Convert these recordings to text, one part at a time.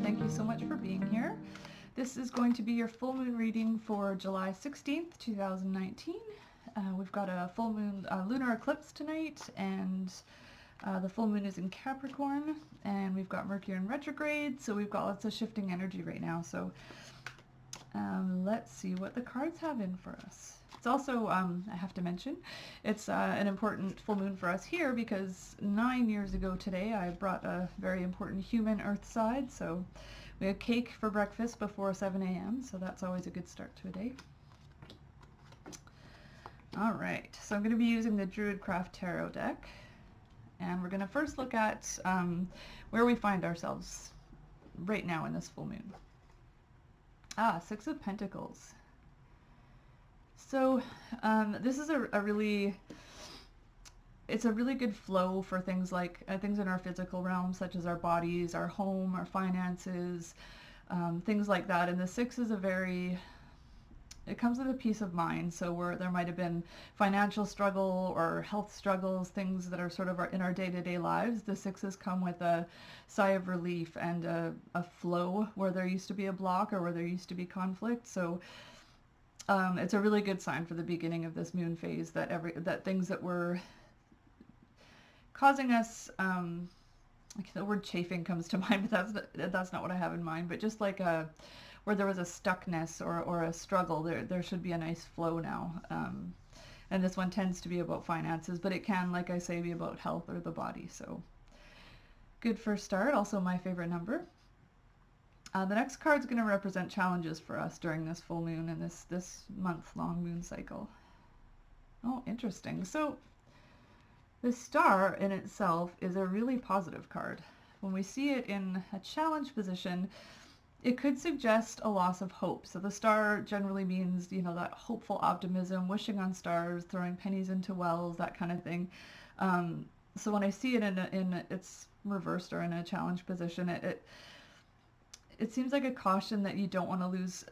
Thank you so much for being here. This is going to be your full moon reading for July 16th, 2019. We've got a full moon lunar eclipse tonight, and the full moon is in Capricorn, and we've got Mercury in retrograde, so we've got lots of shifting energy right now. So let's see what the cards have in for us. It's also, I have to mention, it's an important full moon for us here because 9 years ago today I brought a very important human earth side. So we had cake for breakfast before 7 a.m. So that's always a good start to a day. All right, so I'm going to be using the Druidcraft Tarot deck. And we're going to first look at where we find ourselves right now in this full moon. Six of Pentacles. So this is a really good flow for things like things in our physical realm, such as our bodies, our home, our finances, things like that. And the six is it comes with a peace of mind. So where there might have been financial struggle or health struggles, things that are sort of in our day-to-day lives, the sixes come with a sigh of relief and a flow where there used to be a block or where there used to be conflict. So it's a really good sign for the beginning of this moon phase that things that were causing us, the word chafing comes to mind, but that's not what I have in mind. But just like where there was a stuckness or a struggle, there should be a nice flow now. And this one tends to be about finances, but it can, like I say, be about health or the body. So good first start. Also my favorite number. The next card is going to represent challenges for us during this full moon and this month-long moon cycle. Oh, interesting. So the star in itself is a really positive card. When we see it in a challenge position, it could suggest a loss of hope. So the star generally means, that hopeful optimism, wishing on stars, throwing pennies into wells, that kind of thing. So when I see it in it's reversed or in a challenge position, it seems like a caution that you don't want to lose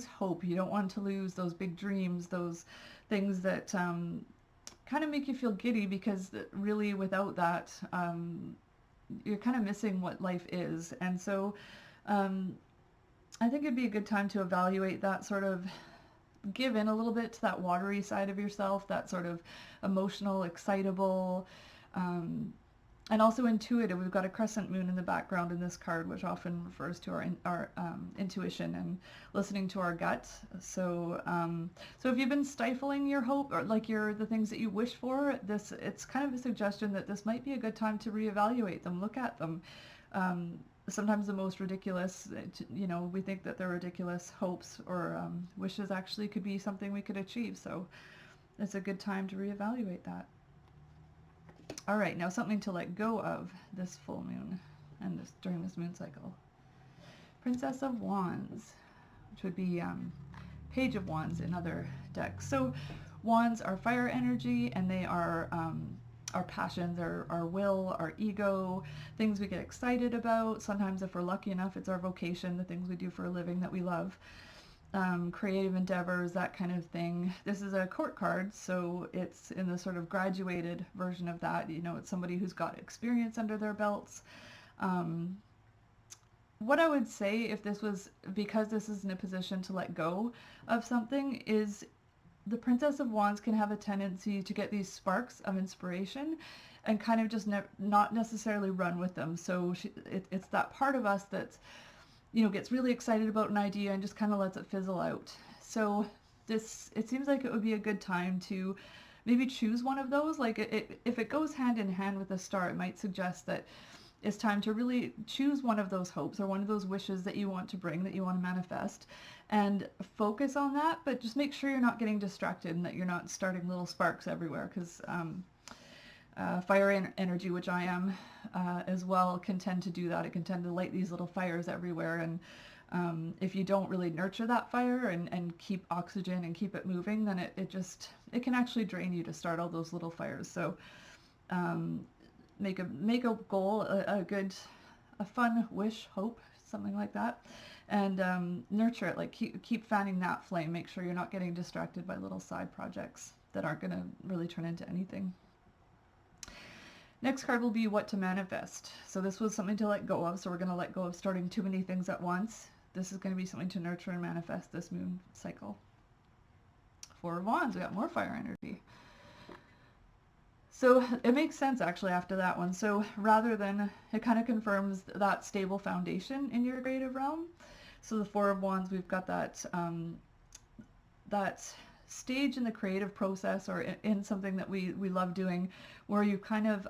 hope. You don't want to lose those big dreams, those things that kind of make you feel giddy, because really without that, you're kind of missing what life is. And so I think it'd be a good time to evaluate that, sort of give in a little bit to that watery side of yourself, that sort of emotional, excitable, and also intuitive. We've got a crescent moon in the background in this card, which often refers to our intuition and listening to our gut. So so if you've been stifling your hope or the things that you wish for, it's kind of a suggestion that this might be a good time to reevaluate them, look at them. Sometimes the most ridiculous, we think that they're ridiculous hopes or wishes actually could be something we could achieve. So it's a good time to reevaluate that. All right, now something to let go of this full moon and during this moon cycle. Princess of Wands, which would be Page of Wands in other decks. So wands are fire energy, and they are our passions, our will, our ego, things we get excited about. Sometimes, if we're lucky enough, it's our vocation, the things we do for a living that we love. Creative endeavors, that kind of thing. This is a court card, so it's in the sort of graduated version of that. It's somebody who's got experience under their belts. What I would say, because this is in a position to let go of something, is the Princess of Wands can have a tendency to get these sparks of inspiration and kind of just not necessarily run with them. So it's that part of us that's gets really excited about an idea and just kind of lets it fizzle out. So it seems like it would be a good time to maybe choose one of those. If it goes hand in hand with the star, it might suggest that it's time to really choose one of those hopes or one of those wishes that you want to bring, that you want to manifest, and focus on that, but just make sure you're not getting distracted and that you're not starting little sparks everywhere, because fire energy, which I am as well, can tend to do that. It can tend to light these little fires everywhere, and if you don't really nurture that fire and keep oxygen and keep it moving, then it can actually drain you to start all those little fires. So make a goal, a fun wish, hope, something like that, and nurture it. Keep fanning that flame. Make sure you're not getting distracted by little side projects that aren't going to really turn into anything. Next card will be what to manifest. So this was something to let go of. So we're going to let go of starting too many things at once. This is going to be something to nurture and manifest this moon cycle. Four of Wands, we got more fire energy. So it makes sense actually after that one. So rather than, it kind of confirms that stable foundation in your creative realm. So the Four of Wands, we've got that that stage in the creative process or in something that we love doing where you kind of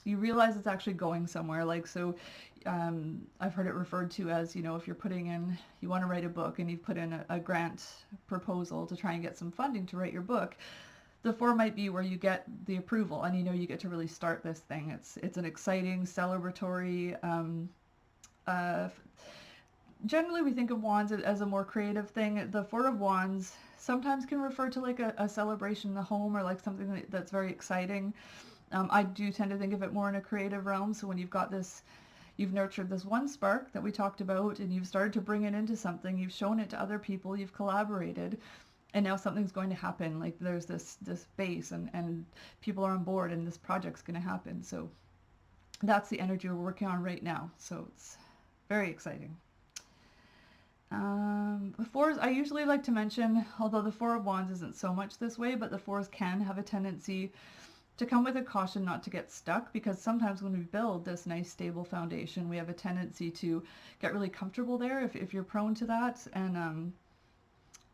you realize it's actually going somewhere. Like, so I've heard it referred to as, you know, if you're putting in, you want to write a book and you've put in a grant proposal to try and get some funding to write your book. The four might be where you get the approval and you know you get to really start this thing. It's an exciting, celebratory, generally we think of wands as a more creative thing. The Four of Wands sometimes can refer to like a celebration in the home or like something that's very exciting. I do tend to think of it more in a creative realm. So when you've got this, you've nurtured this one spark that we talked about and you've started to bring it into something, you've shown it to other people, you've collaborated, and now something's going to happen. Like there's this base and people are on board and this project's going to happen. So that's the energy we're working on right now. So it's very exciting. The fours, I usually like to mention, although the Four of Wands isn't so much this way, but the fours can have a tendency to come with a caution not to get stuck, because sometimes when we build this nice stable foundation, we have a tendency to get really comfortable there if you're prone to that. And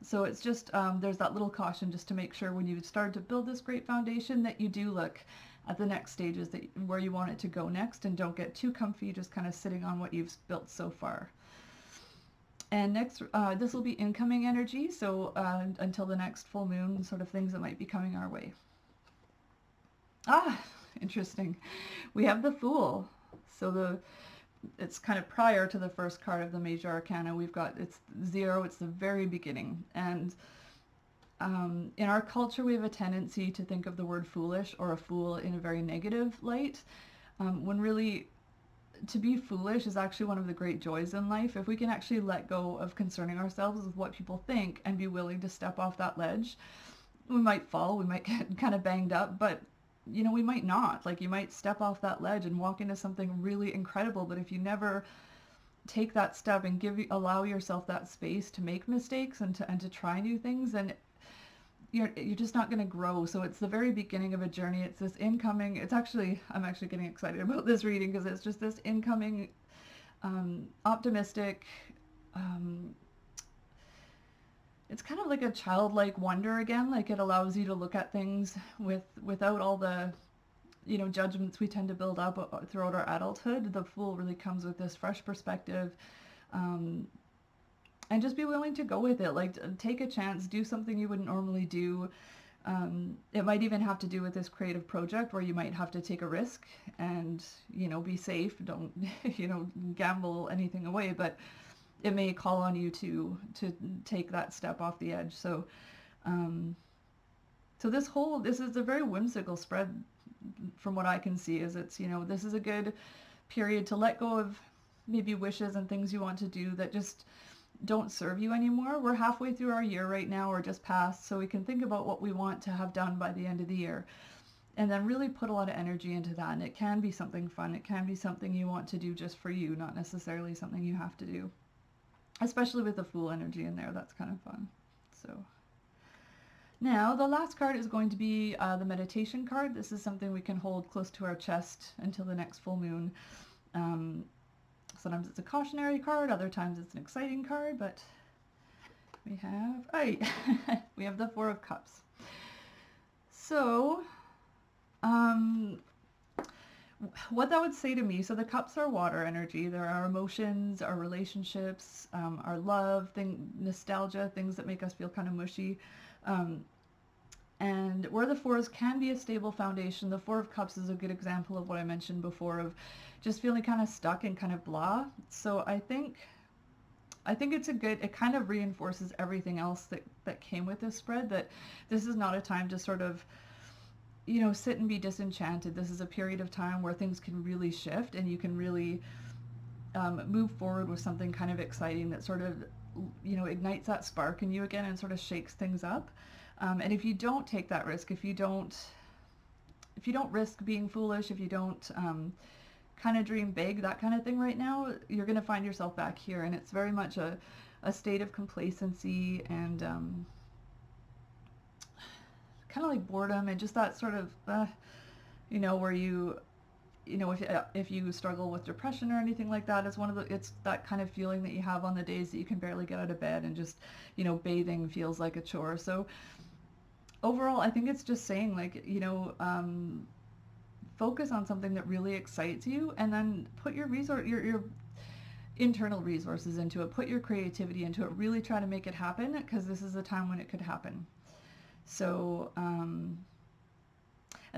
so it's just, there's that little caution just to make sure when you start to build this great foundation that you do look at the next stages where you want it to go next and don't get too comfy just kind of sitting on what you've built so far. And next, this will be incoming energy, so until the next full moon, sort of things that might be coming our way. Ah, interesting. We have the Fool. So it's kind of prior to the first card of the Major Arcana. We've got, it's 0, it's the very beginning. And in our culture, we have a tendency to think of the word foolish or a fool in a very negative light, when really to be foolish is actually one of the great joys in life. If we can actually let go of concerning ourselves with what people think and be willing to step off that ledge, we might fall, we might get kind of banged up, but you know, we might not. Like, you might step off that ledge and walk into something really incredible, but if you never take that step and allow yourself that space to make mistakes and to try new things, then you're just not going to grow. So it's the very beginning of a journey. It's this incoming, I'm actually getting excited about this reading because it's just this incoming, optimistic, it's kind of like a childlike wonder again. Like, it allows you to look at things without all the, you know, judgments we tend to build up throughout our adulthood. The Fool really comes with this fresh perspective, and just be willing to go with it. Like, take a chance, do something you wouldn't normally do. It might even have to do with this creative project where you might have to take a risk and, you know, be safe. Don't, you know, gamble anything away, but it may call on you to take that step off the edge. So, so this is a very whimsical spread from what I can see. Is it's, you know, this is a good period to let go of maybe wishes and things you want to do that just don't serve you anymore. We're halfway through our year right now, or just past, so we can think about what we want to have done by the end of the year and then really put a lot of energy into that. And it can be something fun. It can be something you want to do just for you, not necessarily something you have to do, especially with the Fool energy in there. That's kind of fun. So now the last card is going to be the meditation card. This is something we can hold close to our chest until the next full moon. Sometimes it's a cautionary card, other times it's an exciting card, but we have, we have the Four of Cups. So, what that would say to me, so the cups are water energy. There are emotions, our relationships, our love, nostalgia, things that make us feel kind of mushy. And where the fours can be a stable foundation, the Four of Cups is a good example of what I mentioned before, of just feeling kind of stuck and kind of blah. So I think it's it kind of reinforces everything else that came with this spread, that this is not a time to sort of, you know, sit and be disenchanted. This is a period of time where things can really shift and you can really move forward with something kind of exciting that sort of, you know, ignites that spark in you again and sort of shakes things up. And if you don't take that risk, if you don't if you don't risk being foolish, if you don't kind of dream big, that kind of thing right now, you're going to find yourself back here. And it's very much a state of complacency and kind of like boredom and just that sort of, where if you struggle with depression or anything like that, it's that kind of feeling that you have on the days that you can barely get out of bed and just, bathing feels like a chore. So overall, I think it's just saying like, focus on something that really excites you, and then put your internal resources into it, put your creativity into it, really try to make it happen, because this is a time when it could happen. So, and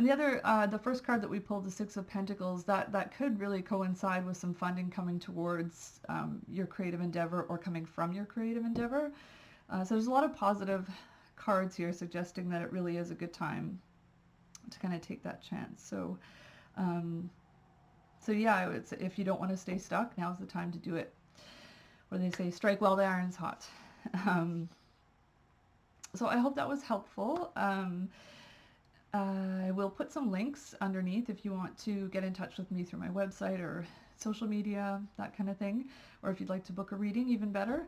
the first card that we pulled, the Six of Pentacles, that could really coincide with some funding coming towards your creative endeavor or coming from your creative endeavor. So there's a lot of positive cards here suggesting that it really is a good time to kind of take that chance. So, yeah, if you don't want to stay stuck, now's the time to do it. Or they say, strike while the iron's hot. So I hope that was helpful. I will put some links underneath if you want to get in touch with me through my website or social media, that kind of thing. Or if you'd like to book a reading, even better.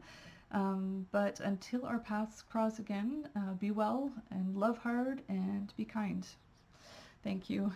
But until our paths cross again, be well and love hard and be kind. Thank you.